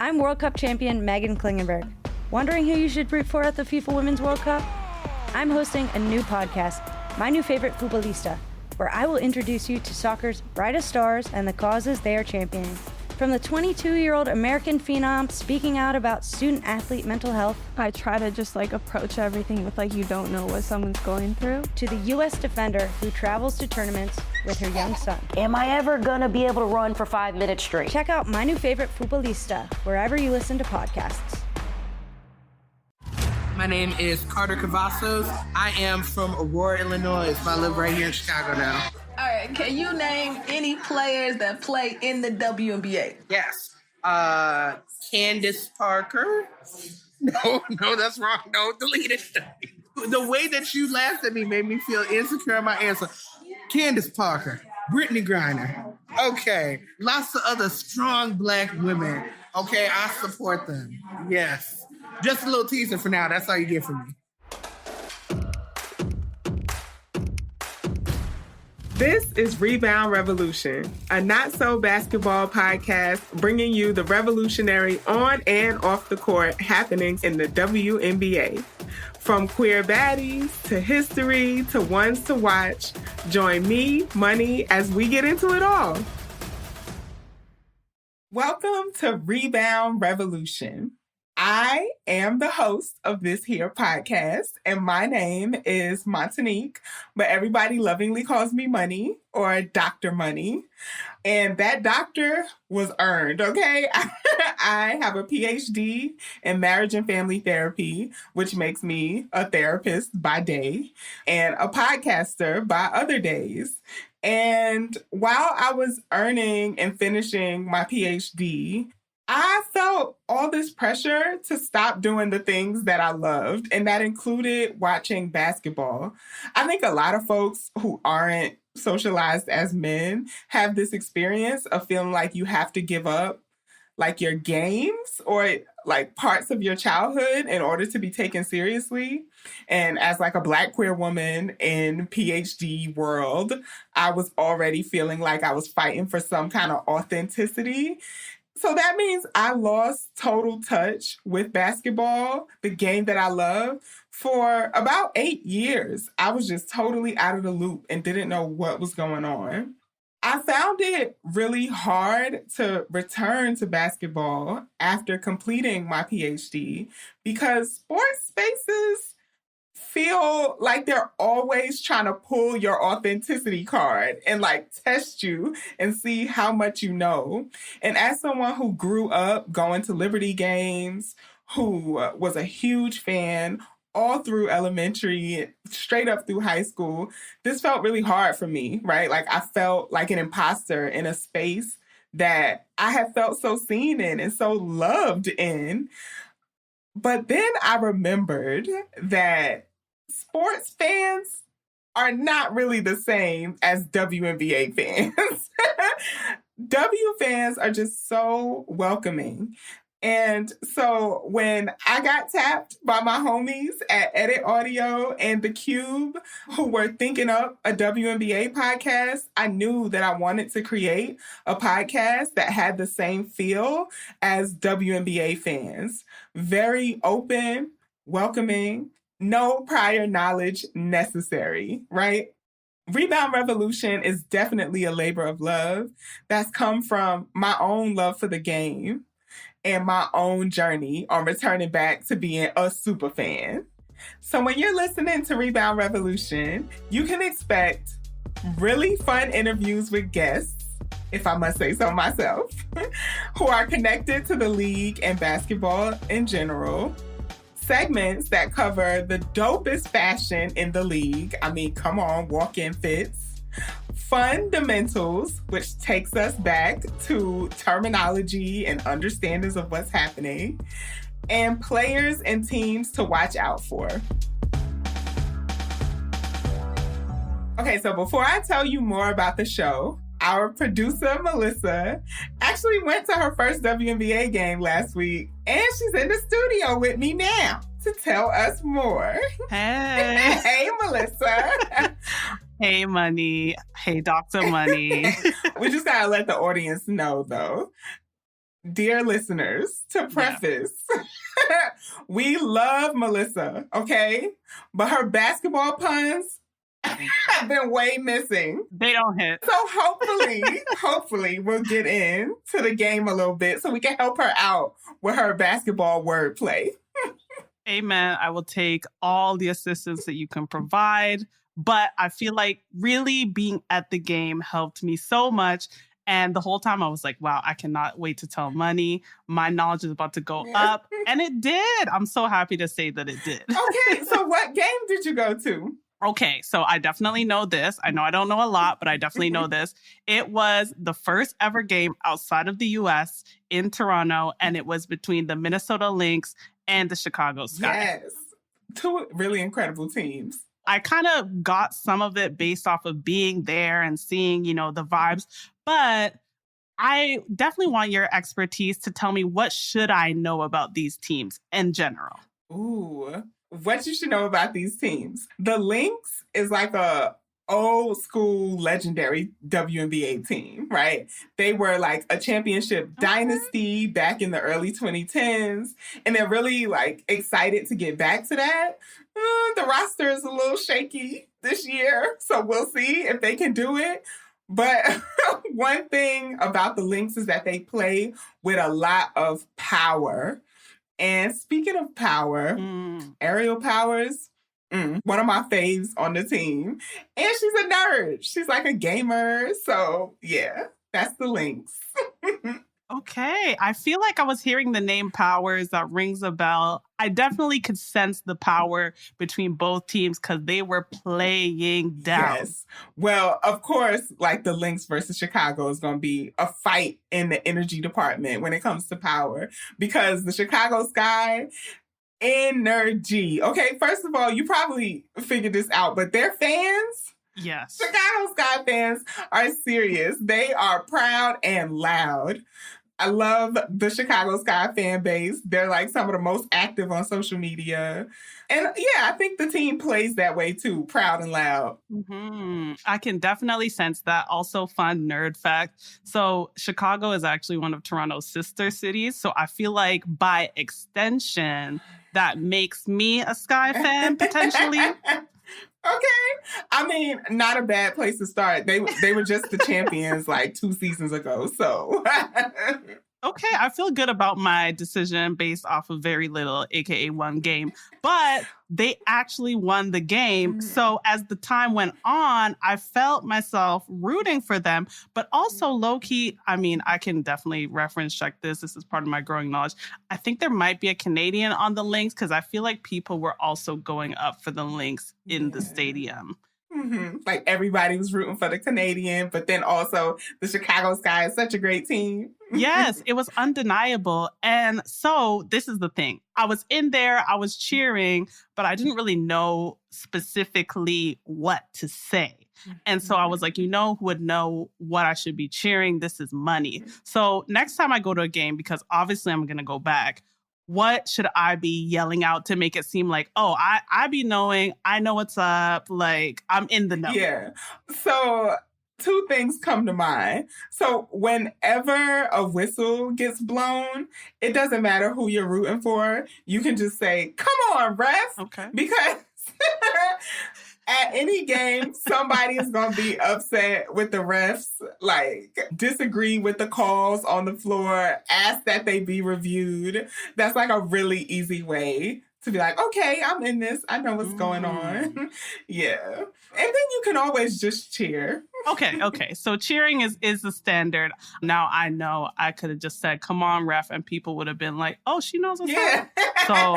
I'm World Cup champion Megan Klingenberg. Wondering who you should root for at the FIFA Women's World Cup? I'm hosting a new podcast, My New Favorite Futbolista, where I will introduce you to soccer's brightest stars and the causes they are championing. From the 22-year-old American phenom speaking out about student-athlete mental health, I try to just approach everything with you don't know what someone's going through, to the U.S. defender who travels to tournaments with her young son. Am I ever gonna be able to run for 5 minutes straight? Check out My New Favorite Futbolista wherever you listen to podcasts. My name is Carter Cavazos. I am from Aurora, Illinois, but I live right here in Chicago now. All right, can you name any players that play in the WNBA? Yes. Candace Parker. No, that's wrong. No, delete it. The way that you laughed at me made me feel insecure in my answer. Candace Parker, Brittany Griner. Okay, lots of other strong Black women. Okay, I support them. Yes. Just a little teaser for now. That's all you get from me. This is Rebound Revolution, a not-so-basketball podcast bringing you the revolutionary on and off the court happenings in the WNBA. From queer baddies to history to ones to watch, join me, Money, as we get into it all. Welcome to Rebound Revolution. I am the host of this here podcast, and my name is Montanique, but everybody lovingly calls me Money or Dr. Money. And that doctor was earned, okay? I have a PhD in marriage and family therapy, which makes me a therapist by day and a podcaster by other days. And while I was earning and finishing my PhD, I felt all this pressure to stop doing the things that I loved, and that included watching basketball. I think a lot of folks who aren't socialized as men have this experience of feeling like you have to give up your games or parts of your childhood in order to be taken seriously. And as a Black queer woman in PhD world, I was already feeling like I was fighting for some kind of authenticity. So that means I lost total touch with basketball, the game that I love, for about 8 years. I was just totally out of the loop and didn't know what was going on. I found it really hard to return to basketball after completing my PhD because sports spaces feel like they're always trying to pull your authenticity card and test you and see how much you know. And as someone who grew up going to Liberty games, who was a huge fan all through elementary, straight up through high school, this felt really hard for me, right? I felt like an imposter in a space that I had felt so seen in and so loved in. But then I remembered that sports fans are not really the same as WNBA fans. W fans are just so welcoming. And so when I got tapped by my homies at editaudio and The Cube, who were thinking up a WNBA podcast, I knew that I wanted to create a podcast that had the same feel as WNBA fans. Very open, welcoming, no prior knowledge necessary, right? Rebound Revolution is definitely a labor of love that's come from my own love for the game and my own journey on returning back to being a super fan. So when you're listening to Rebound Revolution, you can expect really fun interviews with guests, if I must say so myself, who are connected to the league and basketball in general. Segments that cover the dopest fashion in the league. I mean, come on, walk-in fits. Fundamentals, which takes us back to terminology and understandings of what's happening. And players and teams to watch out for. Okay, so before I tell you more about the show, our producer, Melissa, actually went to her first WNBA game last week, and she's in the studio with me now to tell us more. Hey. Hey, Melissa. Hey, Money. Hey, Dr. Money. We just gotta let the audience know, though. dear listeners, to preface, we love Melissa, okay? But her basketball puns have been way missing. They don't hit. So hopefully we'll get into the game a little bit so we can help her out with her basketball wordplay. Amen. I will take all the assistance that you can provide. But I feel like really being at the game helped me so much. And the whole time I was like, wow, I cannot wait to tell Money. My knowledge is about to go up. And it did. I'm so happy to say that it did. Okay, so what game did you go to? Okay, so I definitely know this. I know I don't know a lot, but I definitely know this. It was the first ever game outside of the US in Toronto, and it was between the Minnesota Lynx and the Chicago Sky. Yes, two really incredible teams. I kind of got some of it based off of being there and seeing, the vibes, but I definitely want your expertise to tell me what should I know about these teams in general. Ooh, what you should know about these teams. The Lynx is like a old school legendary WNBA team, right? They were like a championship dynasty back in the early 2010s, and they're really like excited to get back to that. The roster is a little shaky this year, so we'll see if they can do it. But one thing about the Lynx is that they play with a lot of power. And speaking of power, Aerial Powers, one of my faves on the team. And she's a nerd. She's like a gamer. So yeah, that's the Lynx. Okay. I feel like I was hearing the name Powers. That rings a bell. I definitely could sense the power between both teams because they were playing down. Yes. Well, of course, like the Lynx versus Chicago is going to be a fight in the energy department when it comes to power because the Chicago Sky, energy. Okay, first of all, you probably figured this out, but their fans... Yes. Chicago Sky fans are serious. They are proud and loud. I love the Chicago Sky fan base. They're like some of the most active on social media. And yeah, I think the team plays that way too, proud and loud. Mm-hmm. I can definitely sense that. Also, fun nerd fact. So Chicago is actually one of Toronto's sister cities. So I feel like by extension, that makes me a Sky fan potentially. Okay. I mean, not a bad place to start. They were just the champions like 2 seasons ago. So Okay, I feel good about my decision based off of very little, aka one game. But they actually won the game. So as the time went on, I felt myself rooting for them, but also low-key, I mean, I can definitely reference check this. This is part of my growing knowledge. I think there might be a Canadian on the Lynx because I feel like people were also going up for the Lynx in the stadium. Mm-hmm. Like everybody was rooting for the Canadian, but then also the Chicago Sky is such a great team. Yes, it was undeniable. And so this is the thing. I was in there, I was cheering, but I didn't really know specifically what to say. And so I was like, who would know what I should be cheering? This is Money. So next time I go to a game, because obviously I'm going to go back, what should I be yelling out to make it seem like, oh, I be knowing, I know what's up, like I'm in the know? Yeah. So 2 things come to mind. So whenever a whistle gets blown, it doesn't matter who you're rooting for. You can just say, come on, ref. Okay. Because at any game, somebody is going to be upset with the refs, like disagree with the calls on the floor, ask that they be reviewed. That's like a really easy way to be like, okay, I'm in this. I know what's going on. Yeah. And then you can always just cheer. Okay. So cheering is the standard. Now I know I could have just said, come on, ref, and people would have been like, oh, she knows what's up. So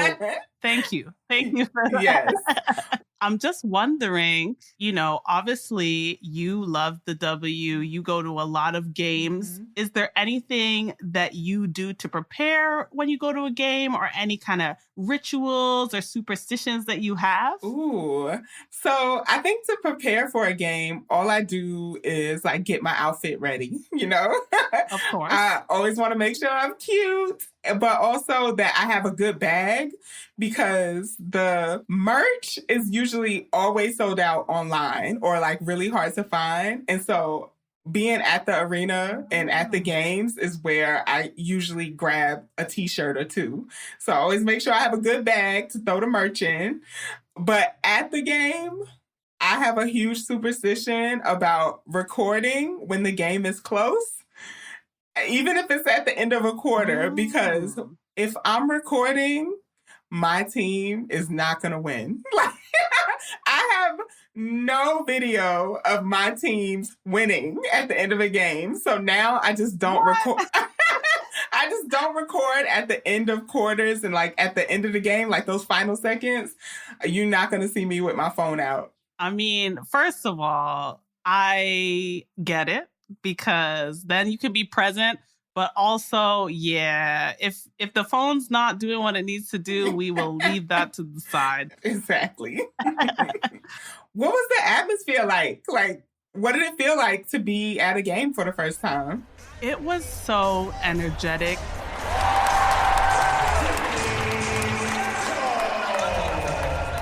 thank you. Thank you for that. Yes. I'm just wondering, obviously you love the W, you go to a lot of games. Mm-hmm. Is there anything that you do to prepare when you go to a game or any kind of rituals or superstitions that you have? Ooh. So I think to prepare for a game, all I do is like get my outfit ready, Of course. I always want to make sure I'm cute, but also that I have a good bag because the merch is usually always sold out online or like really hard to find. And so being at the arena and at the games is where I usually grab a t-shirt or two. So I always make sure I have a good bag to throw the merch in. But at the game, I have a huge superstition about recording when the game is close, even if it's at the end of a quarter, because if I'm recording, my team is not going to win. I have no video of my teams winning at the end of a game. So now I just don't record. I just don't record at the end of quarters and like at the end of the game, like those final seconds. You're not going to see me with my phone out. I mean, first of all, I get it because then you can be present. But also, yeah, if the phone's not doing what it needs to do, we will leave that to the side. Exactly. What was the atmosphere like? Like, what did it feel like to be at a game for the first time? It was so energetic.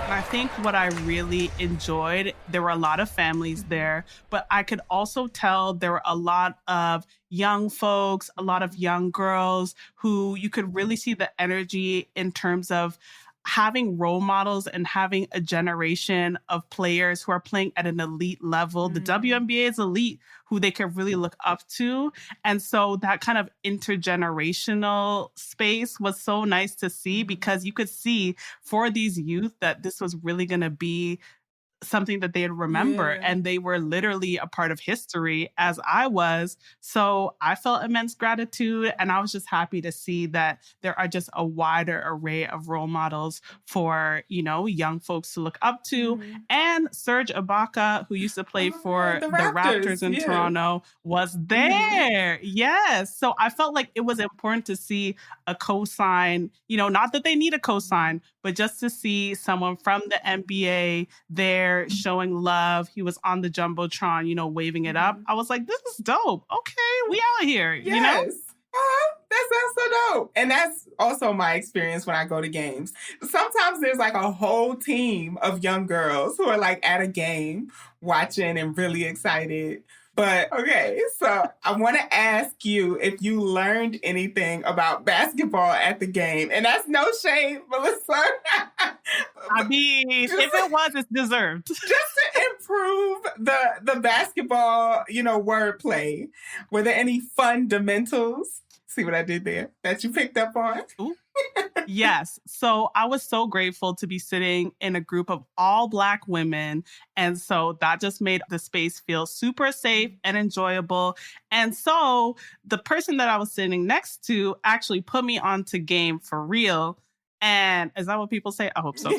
I think what I really enjoyed, there were a lot of families there, but I could also tell there were a lot of young folks, a lot of young girls who you could really see the energy in terms of having role models and having a generation of players who are playing at an elite level. The WNBA is elite, who they can really look up to. And so that kind of intergenerational space was so nice to see because you could see for these youth that this was really going to be something that they'd remember. And they were literally a part of history as I was. So I felt immense gratitude. And I was just happy to see that there are just a wider array of role models for, you know, young folks to look up to. And Serge Ibaka, who used to play for the Raptors in Toronto, was there. Yes. So I felt like it was important to see a cosign, you know, not that they need a cosign, but just to see someone from the NBA there showing love. He was on the Jumbotron, you know, waving it up. I was like, this is dope. Okay, we out here, you know? That sounds so dope. And that's also my experience when I go to games. Sometimes there's like a whole team of young girls who are like at a game watching and really excited. But okay, so I want to ask you if you learned anything about basketball at the game. And that's no shame, Melissa. I mean, if it was, it's deserved. Just to improve the basketball, you know, wordplay. Were there any fundamentals? See what I did there? That you picked up on? Ooh. Yes. So I was so grateful to be sitting in a group of all Black women. And so that just made the space feel super safe and enjoyable. And so the person that I was sitting next to actually put me onto game for real. And is that what people say? I hope so.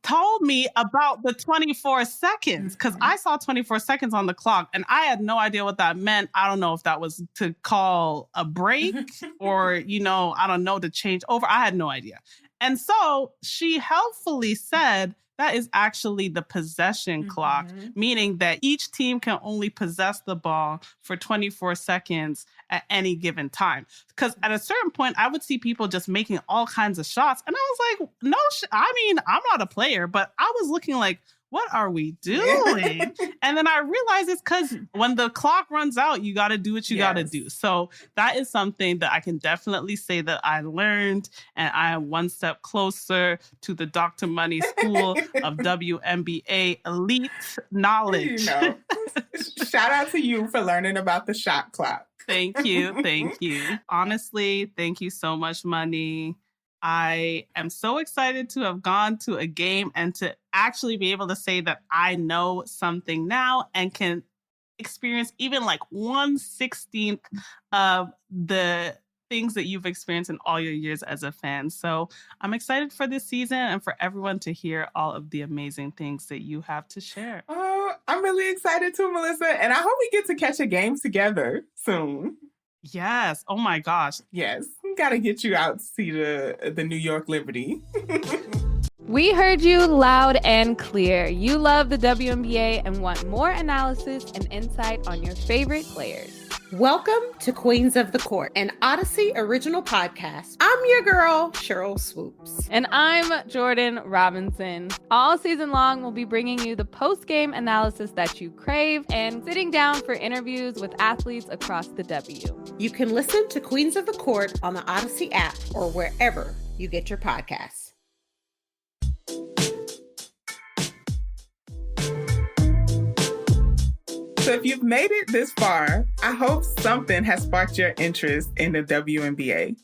Told me about the 24 seconds because I saw 24 seconds on the clock and I had no idea what that meant. I don't know if that was to call a break or, you know, I don't know, to change over. I had no idea. And so she helpfully said that is actually the possession clock, meaning that each team can only possess the ball for 24 seconds at any given time. Because at a certain point, I would see people just making all kinds of shots. And I was like, no, I mean, I'm not a player, but I was looking like, what are we doing? And then I realized it's because when the clock runs out, you got to do what you got to do. So that is something that I can definitely say that I learned. And I am one step closer to the Dr. Money School of WNBA elite knowledge. You know, shout out to you for learning about the shot clock. Thank you. Thank you. Honestly, thank you so much, Money. I am so excited to have gone to a game and to actually be able to say that I know something now and can experience even like 1/16 of the things that you've experienced in all your years as a fan. So I'm excited for this season and for everyone to hear all of the amazing things that you have to share. Oh, I'm really excited too, Melissa. And I hope we get to catch a game together soon. Yes. Oh my gosh. Yes. We got to get you out to see the New York Liberty. We heard you loud and clear. You love the WNBA and want more analysis and insight on your favorite players. Welcome to Queens of the Court, an Odyssey original podcast. I'm your girl, Cheryl Swoops. And I'm Jordan Robinson. All season long, we'll be bringing you the post-game analysis that you crave and sitting down for interviews with athletes across the W. You can listen to Queens of the Court on the Odyssey app or wherever you get your podcasts. So if you've made it this far, I hope something has sparked your interest in the WNBA.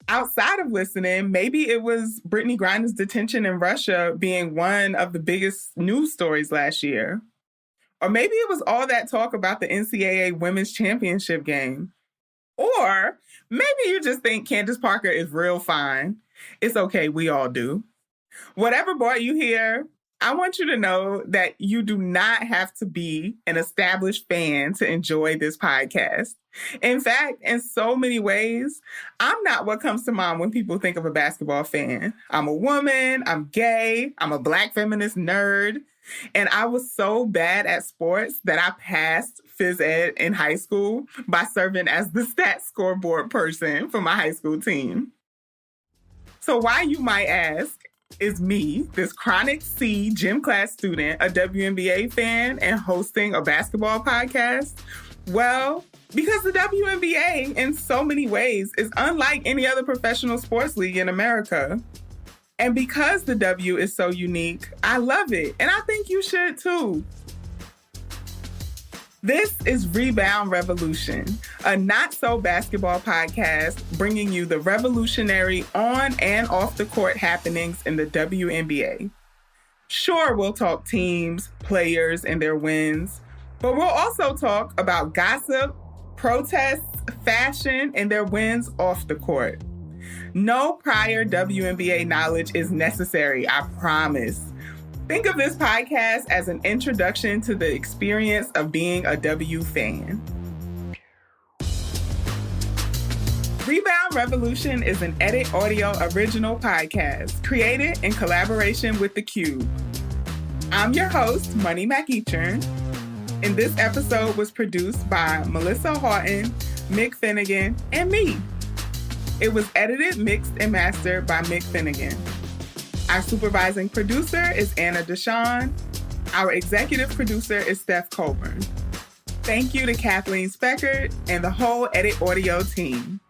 Outside of listening, maybe it was Brittany Griner's detention in Russia being one of the biggest news stories last year. Or maybe it was all that talk about the NCAA Women's Championship game. Or maybe you just think Candace Parker is real fine. It's okay, we all do. Whatever brought you here, I want you to know that you do not have to be an established fan to enjoy this podcast. In fact, in so many ways, I'm not what comes to mind when people think of a basketball fan. I'm a woman, I'm gay, I'm a Black feminist nerd, and I was so bad at sports that I passed phys ed in high school by serving as the stats scoreboard person for my high school team. So why, you might ask, is me, this chronic C gym class student, a WNBA fan and hosting a basketball podcast? Well, because the WNBA in so many ways is unlike any other professional sports league in America. And because the W is so unique, I love it. And I think you should too. This is Rebound Revolution, a not-so-basketball podcast bringing you the revolutionary on and off the court happenings in the WNBA. Sure, we'll talk teams, players, and their wins, but we'll also talk about gossip, protests, fashion, and their wins off the court. No prior WNBA knowledge is necessary, I promise. Think of this podcast as an introduction to the experience of being a W fan. Rebound Revolution is an editaudio original podcast created in collaboration with The Cube. I'm your host, Money McEachern, and this episode was produced by Melissa Houghton, Mick Finnegan, and me. It was edited, mixed, and mastered by Mick Finnegan. Our supervising producer is Anna Deshawn. Our executive producer is Steph Colburn. Thank you to Kathleen Speckert and the whole editaudio team.